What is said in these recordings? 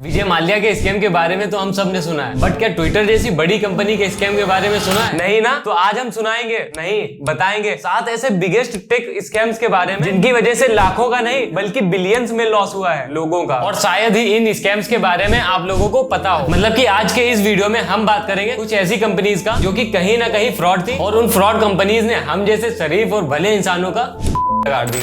विजय माल्या के स्कैम के बारे में तो हम सब ने सुना है, बट क्या ट्विटर जैसी बड़ी कंपनी के स्कैम के बारे में सुना है? नहीं ना। तो आज हम सुनाएंगे, नहीं बताएंगे 7 ऐसे बिगेस्ट टेक स्कैम्स के बारे में जिनकी वजह से लाखों का नहीं बल्कि बिलियंस में लॉस हुआ है लोगों का, और शायद ही इन स्कैम्स के बारे में आप लोगों को पता हो। मतलब कि आज के इस वीडियो में हम बात करेंगे कुछ ऐसी कंपनीज का जो कि कहीं ना कहीं फ्रॉड थी, और उन फ्रॉड कंपनीज ने हम जैसे शरीफ और भले इंसानों का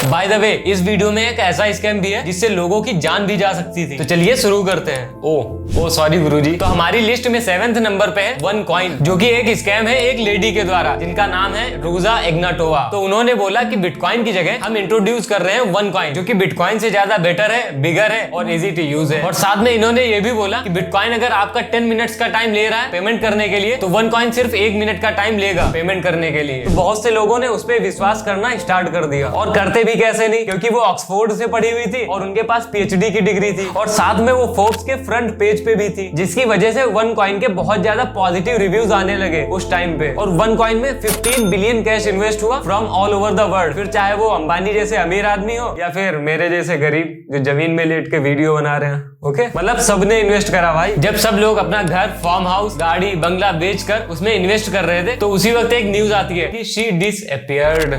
बाय द वे इस वीडियो में एक ऐसा स्कैम भी है जिससे लोगों की जान भी जा सकती थी। तो चलिए शुरू करते हैं। ओ सॉरी गुरुजी। तो हमारी लिस्ट में 7वें नंबर पे है OneCoin, जो कि एक स्कैम है एक लेडी के द्वारा जिनका नाम है रूजा इग्नाटोवा। तो उन्होंने बोला कि बिटकॉइन की जगह हम इंट्रोड्यूस कर रहे हैं OneCoin, जो कि बिटकॉइन से ज्यादा बेटर है, बिगर है और इजी टू यूज है। और साथ में इन्होंने ये भी बोला कि बिटकॉइन अगर आपका 10 मिनट्स का टाइम ले रहा है पेमेंट करने के लिए, तो OneCoin सिर्फ 1 मिनट का टाइम लेगा पेमेंट करने के लिए। तो बहुत से लोगों ने उस पर विश्वास करना स्टार्ट कर दिया, और करते भी कैसे नहीं, क्योंकि वो ऑक्सफोर्ड से पढ़ी हुई थी और उनके पास PhD की डिग्री थी, और साथ में वो फोर्ब्स के फ्रंट पेज पे भी थी, जिसकी वजह से OneCoin के बहुत ज्यादा पॉजिटिव रिव्यूज आने लगे उस टाइम पे। और OneCoin में 15 बिलियन कैश इन्वेस्ट हुआ from all over the world. फिर चाहे वो अंबानी जैसे अमीर आदमी हो या फिर मेरे जैसे गरीब जो जमीन में लेट के वीडियो बना रहे हैं। ओके, मतलब सबने इन्वेस्ट करा भाई। जब सब लोग अपना घर, फार्म हाउस, गाड़ी, बंगला बेचकर उसमें इन्वेस्ट कर रहे थे, तो उसी वक्त एक न्यूज आती है कि she disappeared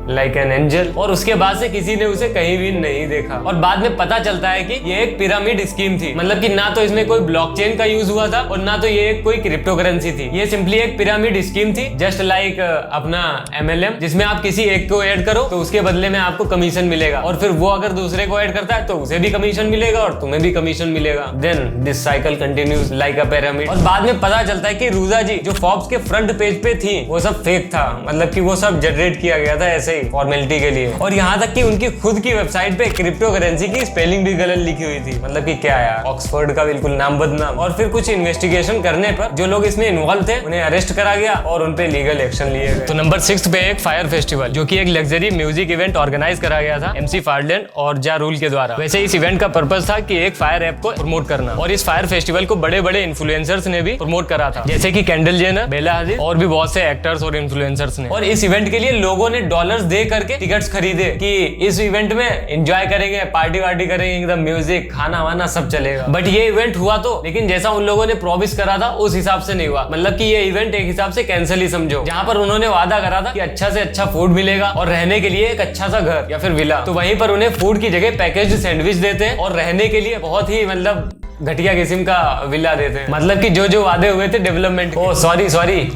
like an angel, और उसके बाद से किसी ने उसे कहीं भी नहीं देखा। और बाद में पता चलता है कि ये एक पिरामिड स्कीम थी। मतलब कि ना तो इसमें कोई ब्लॉकचेन का यूज हुआ था और ना तो ये कोई क्रिप्टो करेंसी थी। ये सिंपली एक पिरामिड स्कीम थी, जस्ट लाइक अपना MLM, जिसमें आप किसी एक को ऐड करो तो उसके बदले में आपको कमीशन मिलेगा, और फिर वो अगर दूसरे को ऐड करता है तो उसे भी कमीशन मिलेगा और तुम्हें भी कमीशन मिलेगा। Then this cycle continues like a pyramid. और बाद में पता चलता है कि रूजा जी जो फोर्ब्स के फ्रंट पेज पे थी वो सब फेक था। मतलब कि वो सब जनरेट किया गया था ऐसे फॉर्मेलिटी के लिए, और यहाँ तक कि उनकी खुद की वेबसाइट पे क्रिप्टो करेंसी की स्पेलिंग भी गलत लिखी हुई थी। मतलब कि क्या यार, ऑक्सफोर्ड का बिल्कुल नाम बदनाम। और फिर कुछ इन्वेस्टिगेशन करने पर जो लोग इसमें इन्वॉल्व थे उन्हें अरेस्ट करा गया और उन पे लीगल एक्शन लिए गए। तो नंबर 6 पे एक फायर फेस्टिवल, जो कि एक लग्जरी म्यूजिक इवेंट ऑर्गेनाइज करा गया था MC फार्डलैंड और जा रूल के द्वारा। वैसे इस इवेंट का पर्पस था कि एक फायर ऐप को प्रमोट करना, और इस फायर फेस्टिवल को बड़े बड़े इन्फ्लुएंसर्स ने भी प्रमोट करा था, जैसे कि केंडल जेनर, बेला हदीद और भी बहुत से एक्टर्स और इन्फ्लुएंसर्स ने। और इस इवेंट के लिए लोगों ने डॉलर्स दे करके टिकट्स खरीदे कि इस इवेंट में एंजॉय करेंगे, पार्टी वार्टी करेंगे, एकदम म्यूजिक, खाना वाना सब चलेगा। बट ये इवेंट हुआ तो, लेकिन जैसा उन लोगों ने प्रॉमिस करा था उस हिसाब से नहीं हुआ। मतलब कि ये इवेंट एक हिसाब से कैंसिल ही समझो। जहां पर उन्होंने वादा करा था कि अच्छा से अच्छा फूड मिलेगा और रहने के लिए एक अच्छा सा घर या फिर विला, तो वहीं पर उन्हें फूड की जगह पैकेज्ड सैंडविच देते हैं और रहने के लिए बहुत ही मतलब घटिया किस्म का विला देते हैं। मतलब कि जो वादे हुए थे डेवलपमेंट, सॉरी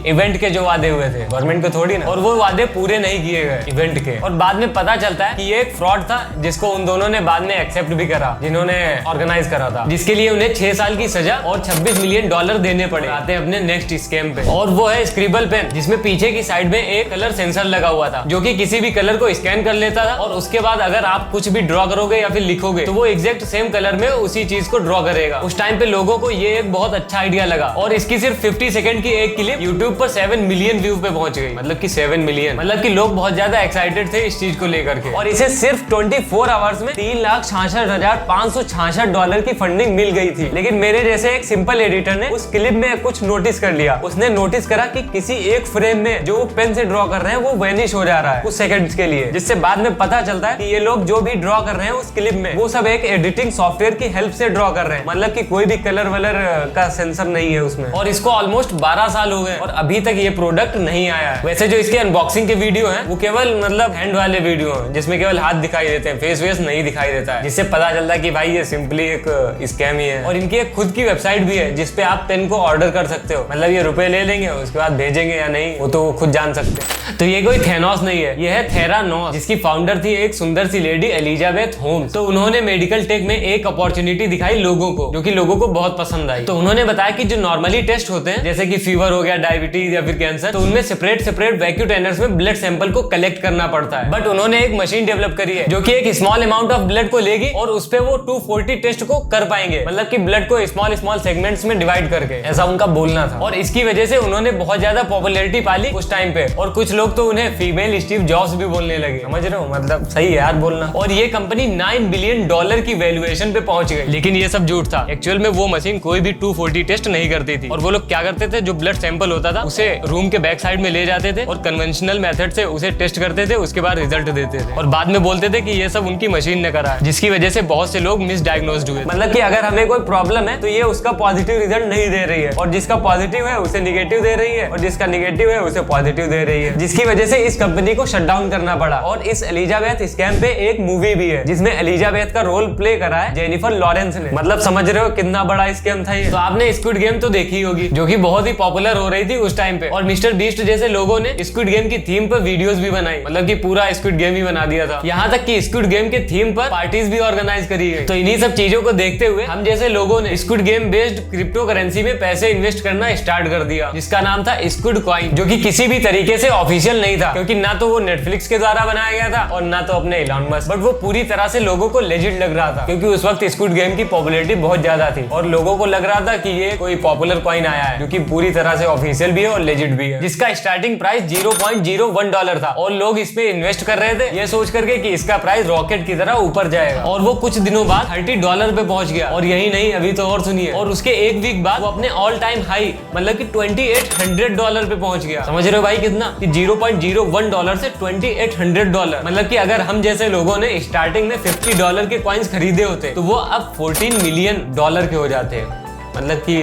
इवेंट के जो वादे हुए थे गवर्नमेंट को थोड़ी ना, और वो वादे पूरे नहीं किए गए इवेंट के। और बाद में पता चलता है कि ये एक फ्रॉड था जिसको उन दोनों ने बाद में एक्सेप्ट भी करा, जिन्होंने ऑर्गेनाइज करा था, जिसके लिए उन्हें 6 साल की सजा और $26 मिलियन देने पड़े। आते हैं अपने नेक्स्ट स्कैम पे, और वो है स्क्रिबल पेन, जिसमें पीछे की साइड में एक कलर सेंसर लगा हुआ था, जो कि किसी भी कलर को स्कैन कर लेता था, और उसके बाद अगर आप कुछ भी ड्रॉ करोगे या फिर लिखोगे तो वो एग्जैक्ट सेम कलर में उसी चीज को ड्रॉ करेगा। उस टाइम पे लोगों को ये एक बहुत अच्छा आइडिया लगा, और इसकी सिर्फ 50 सेकंड की एक क्लिप YouTube पर 7 मिलियन व्यू पे पहुंच गई। मतलब कि 7 मिलियन, मतलब कि लोग बहुत ज्यादा एक्साइटेड थे इस चीज को लेकर के। और इसे सिर्फ 24 आवर्स में $3,66,566 की फंडिंग मिल गई थी। लेकिन मेरे जैसे एक सिंपल एडिटर ने उस क्लिप में कुछ नोटिस कर लिया। उसने नोटिस करा कि किसी एक फ्रेम में जो पेन से ड्रॉ कर रहे हैं वो वैनिश हो जा रहा है कुछ सेकंड्स के लिए, जिससे बाद में पता चलता है कि ये लोग जो भी ड्रॉ कर रहे हैं उस क्लिप में वो सब एक एडिटिंग सॉफ्टवेयर की हेल्प से ड्रॉ कर रहे हैं। मतलब कि कोई भी कलर वलर का सेंसर नहीं है उसमें। और इसको ऑलमोस्ट 12 साल हो गए और अभी तक ये प्रोडक्ट नहीं आया है। वैसे जो इसके अनबॉक्सिंग के वीडियो हैं वो केवल मतलब हैंड वाले वीडियो हैं, जिसमें केवल हाथ दिखाई देते हैं, फेस वेस नहीं दिखाई देता है, जिससे पता चलता है कि भाई ये सिंपली एक स्कैम ही है। और इनकी एक खुद की वेबसाइट भी है जिसपे आप पेन को ऑर्डर कर सकते हो। मतलब ये रुपए ले लेंगे, उसके बाद भेजेंगे या नहीं वो तो खुद जान सकते हैं। तो ये कोई थेनोस नहीं है, ये है थेरानोस, जिसकी फाउंडर थी एक सुंदर सी लेडी एलिजाबेथ होम्स। तो उन्होंने मेडिकल टेक में एक अपॉर्चुनिटी दिखाई लोगों को, जो कि लोगों को बहुत पसंद आई। तो उन्होंने बताया कि जो नॉर्मली टेस्ट होते हैं जैसे कि फीवर हो गया, डायबिटीज या फिर कैंसर, तो उनमें सेपरेट वैक्यूटेनर्स में ब्लड सैंपल को कलेक्ट करना पड़ता है। बट उन्होंने एक मशीन डेवलप करी है जो कि एक स्मॉल अमाउंट ऑफ ब्लड को लेगी और उस पे वो 240 टेस्ट को कर पाएंगे। मतलब कि ब्लड को स्मॉल सेगमेंट्स में डिवाइड करके, ऐसा उनका बोलना था। और इसकी वजह से उन्होंने बहुत ज्यादा पॉपुलैरिटी पाली उस टाइम पे, और कुछ लोग तो उन्हें फीमेल स्टीव जॉब्स भी बोलने लगे। समझ रहे हो, मतलब सही है यार बोलना। और ये कंपनी $9 बिलियन की वैल्यूएशन पे पहुंच गई। लेकिन ये सब झूठ था। एक्चुअल में वो मशीन कोई भी 240 टेस्ट नहीं करती थी। और वो लोग क्या करते थे, जो ब्लड सैंपल होता था उसे रूम के बैक साइड में ले जाते थे और कन्वेंशनल मेथड से उसे टेस्ट करते थे, उसके बाद रिजल्ट देते थे और बाद में बोलते थे कि ये सब उनकी मशीन ने करा है, जिसकी वजह से बहुत से लोग मिसडायग्नोस्ड हुए। मतलब कि अगर हमें कोई प्रॉब्लम है तो ये उसका पॉजिटिव रिजल्ट नहीं दे रही है, और जिसका पॉजिटिव है उसे निगेटिव दे रही है, और जिसका निगेटिव है उसे पॉजिटिव दे रही है, जिसकी वजह से इस कंपनी को शट डाउन करना पड़ा। और इस एलिजाबेथ स्कैम पे एक मूवी भी है जिसमें एलिजाबेथ का रोल प्ले करा है जेनिफर लॉरेंस ने। मतलब समझ रहे हो कितना बड़ा स्कैम था ये। तो आपने स्क्विड गेम तो देखी होगी, जो कि बहुत ही पॉपुलर हो रही थी उस टाइम पे, और मिस्टर बीस्ट जैसे लोगों ने स्क्विड गेम की थीम पर वीडियोस भी बनाई। मतलब कि पूरा स्क्विड गेम ही बना दिया था। यहाँ तक कि स्क्विड गेम के थीम पर पार्टीज भी ऑर्गेनाइज करी गई। तो इन्हीं सब चीजों को देखते हुए हम जैसे लोगों ने squid game based crypto currency में पैसे इन्वेस्ट करना स्टार्ट कर दिया, जिसका नाम था स्क्विड कॉइन, जो कि किसी भी तरीके से ऑफिशियल नहीं था, क्योंकि ना तो वो नेटफ्लिक्स के द्वारा बनाया गया था और ना तो अपने इलॉन मस्क, बट वो पूरी तरह से लोगों को लेजिट लग रहा था, क्योंकि उस वक्त स्क्विड गेम की पॉपुलैरिटी बहुत ज्यादा थी और लोगों को लग रहा था कि ये कोई पॉपुलर कॉइन आया है जो कि पूरी तरह से ऑफिशियल भी है और लेजिट भी है, जिसका स्टार्टिंग प्राइस $0.01 था। और लोग इस पे इन्वेस्ट कर रहे थे ये सोच करके कि इसका प्राइस रॉकेट की तरह ऊपर जाएगा, और वो कुछ दिनों बाद $30 पे पहुंच गया। और यही नहीं, अभी तो और सुनिए, और उसके एक वीक बाद वो अपने ऑल टाइम हाई मतलब कि $2800 पे पहुंच गया। समझ रहे हो भाई कितना, कि $0.01 से $2800। मतलब कि अगर हम जैसे लोगों ने स्टार्टिंग में $50 के कॉइन्स खरीदे होते तो वो अब $14 मिलियन के हो जाते। मतलब कि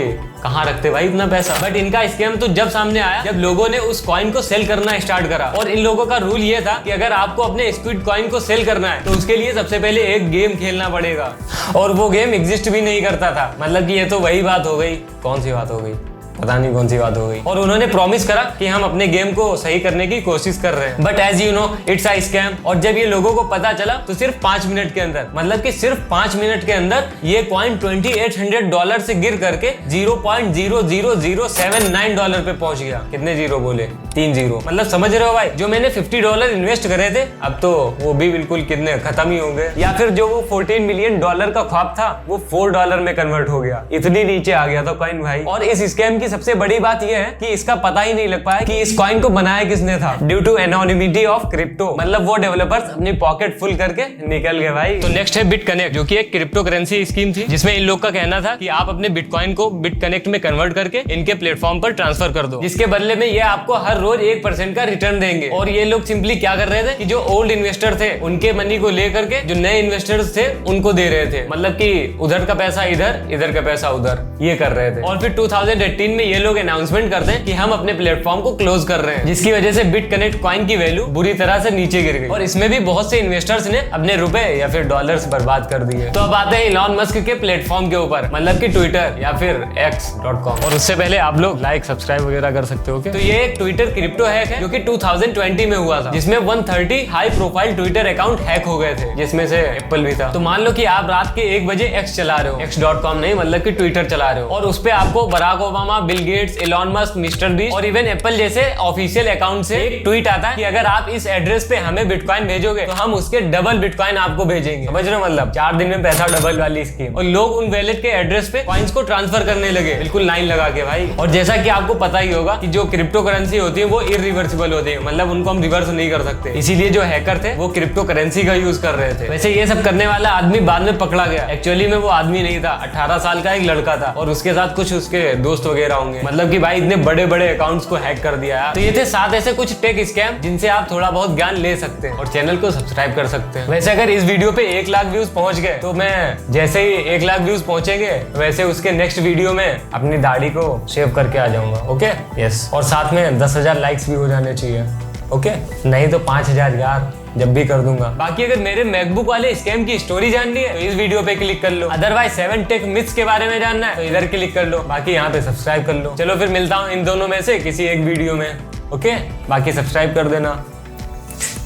कहाँ रखते भाई इतना पैसा। बट इनका स्कैम तो जब सामने आया जब लोगों ने उस कॉइन को सेल करना स्टार्ट करा। और इन लोगों का रूल ये था कि अगर आपको अपने स्क्विड कॉइन को सेल करना है तो उसके लिए सबसे पहले एक गेम खेलना पड़ेगा, और वो गेम एग्जिस्ट भी नहीं करता था। मतलब कि ये तो वही बात हो गई, कौन सी बात हो गई, पता नहीं कौन सी बात हो गई। और उन्होंने प्रॉमिस करा कि हम अपने गेम को सही करने की कोशिश कर रहे हैं, but as you know it's a scam. और जब ये लोगों को पता चला तो सिर्फ 5 मिनट के अंदर, मतलब कि सिर्फ 5 मिनट के अंदर ये कॉइन $2800 से गिर करके $0.00079 पे पहुंच गया। कितने जीरो बोले, 3 जीरो। मतलब समझ रहे हो भाई, जो मैंने $50 इन्वेस्ट करे थे अब तो वो भी बिल्कुल कितने खत्म ही होंगे, या फिर जो वो $14 मिलियन का ख्वाब था वो $4 में कन्वर्ट हो गया। इतनी नीचे आ गया था कॉइन भाई। और इस स्कैम सबसे बड़ी बात यह है कि इसका पता ही नहीं लग पाया कि इस कॉइन को बनाया किसने था, due to anonymity of crypto. मतलब वो डेवलपर्स अपनी पॉकेट फुल करके निकल गए भाई। तो नेक्स्ट है बिटकनेक्ट, जो कि एक क्रिप्टो करेंसी स्कीम थी, जिसमें इन लोग का कहना था कि आप अपने बिटकॉइन को बिटकनेक्ट में कन्वर्ट करके इनके प्लेटफॉर्म पर ट्रांसफर कर दो, जिसके बदले में ये आपको हर रोज 1% का रिटर्न देंगे। और ये लोग सिंपली क्या कर रहे थे कि जो ओल्ड इन्वेस्टर थे उनके मनी को लेकर के जो नए इन्वेस्टर्स थे उनको दे रहे थे। मतलब कि उधर का पैसा इधर, इधर का पैसा उधर, ये कर रहे थे। और फिर 2018 में ये लोग अनाउंसमेंट करते हैं कि हम अपने प्लेटफॉर्म को क्लोज कर रहे हैं, जिसकी वजह से बिटकनेक्ट कॉइन की वैल्यू बुरी तरह से नीचे गिर गई। और इसमें भी बहुत से इन्वेस्टर्स ने अपने रुपए या फिर डॉलर्स बर्बाद कर दिए। तो अब आते हैं इलॉन मस्क के प्लेटफॉर्म के ऊपर, मतलब कि ट्विटर या फिर x.com। और उससे पहले आप लोग लाइक सब्सक्राइब वगैरह कर सकते हो। तो ये एक ट्विटर क्रिप्टो हैक है जो कि 2020 में हुआ था, जिसमें 130 high profile Twitter account hack हो गए थे, जिसमें से एप्पल भी था। तो मान लो कि आप रात के 1 बजे x चला रहे हो, x.com नहीं मतलब कि ट्विटर चला रहे हो, और उस पे आपको Barack Obama, Bill Gates, Elon Musk, Mister Beast और इवन एप्पल जैसे ऑफिशियल अकाउंट से एक ट्वीट आता है कि अगर आप इस एड्रेस पे हमें बिटकॉइन भेजोगे तो हम उसके डबल बिटकॉइन आपको भेजेंगे। समझ रहे हो, मतलब 4 दिन में पैसा डबल वाली स्कीम। और लोग उन वैलेट के एड्रेस पे कॉइन्स को ट्रांसफर करने लगे, बिल्कुल लाइन लगा के भाई। और जैसा कि आपको पता ही होगा कि जो क्रिप्टो करेंसी होती है वो इरिवर्सिबल होती है, मतलब उनको हम रिवर्स नहीं कर सकते। इसीलिए जो हैकर थे वो क्रिप्टो करेंसी का यूज कर रहे थे। वैसे ये सब करने वाला आदमी बाद में पकड़ा गया। एक्चुअली में वो आदमी नहीं था, 18 साल का एक लड़का था और उसके साथ कुछ उसके दोस्त वगैरह होंगे। मतलब कि भाई इतने बड़े बड़े अकाउंट्स को हैक कर दिया है। तो ये थे 7 ऐसे कुछ टेक स्कैम जिनसे आप थोड़ा बहुत ज्ञान ले सकते हैं, और चैनल को सब्सक्राइब कर सकते हैं। वैसे अगर इस वीडियो पे 1 लाख व्यूज पहुंच गए तो मैं जैसे ही 1 लाख व्यूज पहुंचेंगे वैसे उसके नेक्स्ट वीडियो में अपनी दाढ़ी को शेव करके आ जाऊंगा। ओके यस, और साथ में 10,000 लाइक्स भी हो जाने चाहिए। ओके नहीं तो 5,000 यार, जब भी कर दूंगा। बाकी अगर मेरे मैकबुक वाले स्कैम की स्टोरी जाननी है तो इस वीडियो पे क्लिक कर लो। अदरवाइज 7 टेक मिथ्स के बारे में जानना है तो इधर क्लिक कर लो। बाकी यहाँ पे सब्सक्राइब कर लो। चलो फिर मिलता हूँ इन दोनों में से किसी एक वीडियो में। ओके बाकी सब्सक्राइब कर देना।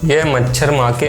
ये मच्छर माँ के